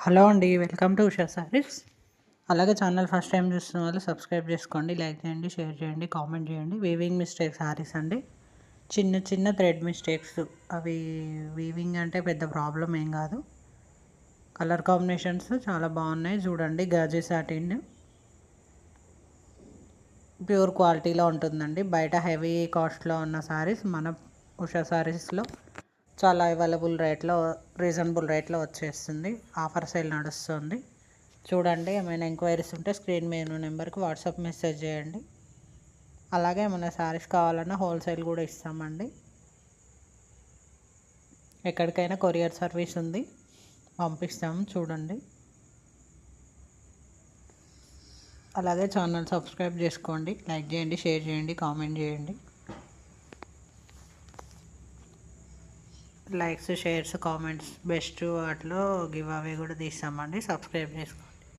Hello అండి. Welcome to Usha saris. అలాగే channel first time చూస్తున్న వాళ్ళు సబ్స్క్రైబ్ చేసుకోండి, లైక్ చేయండి, షేర్ చేయండి, కామెంట్ చేయండి. వీవింగ్ మిస్టేక్ సారీస్ అండి. చిన్న చిన్న థ్రెడ్ మిస్టేక్స్, అవి వీవింగ్ అంటే పెద్ద ప్రాబ్లం ఏం కాదు. కలర్ కాంబినేషన్స్ చాలా బాగున్నాయి చూడండి. గాజీ సాటిన్ ప్యూర్ క్వాలిటీలో ఉంటుందండి. బయట హెవీ కాస్ట్లో ఉన్న సారీస్ మన ఉషా సారీస్లో చాలా అవైలబుల్ రేట్లో, రీజనబుల్ రేట్లో వచ్చేస్తుంది. ఆఫర్ సేల్ నడుస్తుంది. చూడండి. ఏమైనా ఎంక్వైరీస్ ఉంటే స్క్రీన్ మీద ఉన్న నెంబర్కి వాట్సాప్ మెసేజ్ చేయండి. అలాగే ఏమైనా శారీస్ కావాలన్నా హోల్సేల్ కూడా ఇస్తామండి. ఎక్కడికైనా కొరియర్ సర్వీస్ ఉంది, పంపిస్తాము. చూడండి. అలాగే ఛానల్ సబ్స్క్రైబ్ చేసుకోండి, లైక్ చేయండి, షేర్ చేయండి, కామెంట్ చేయండి. లైక్స్, షేర్స్, కామెంట్స్ బెస్ట్ వాటిలో గివ్ అవే కూడా తీస్తామండి. సబ్స్క్రైబ్ చేసుకోండి.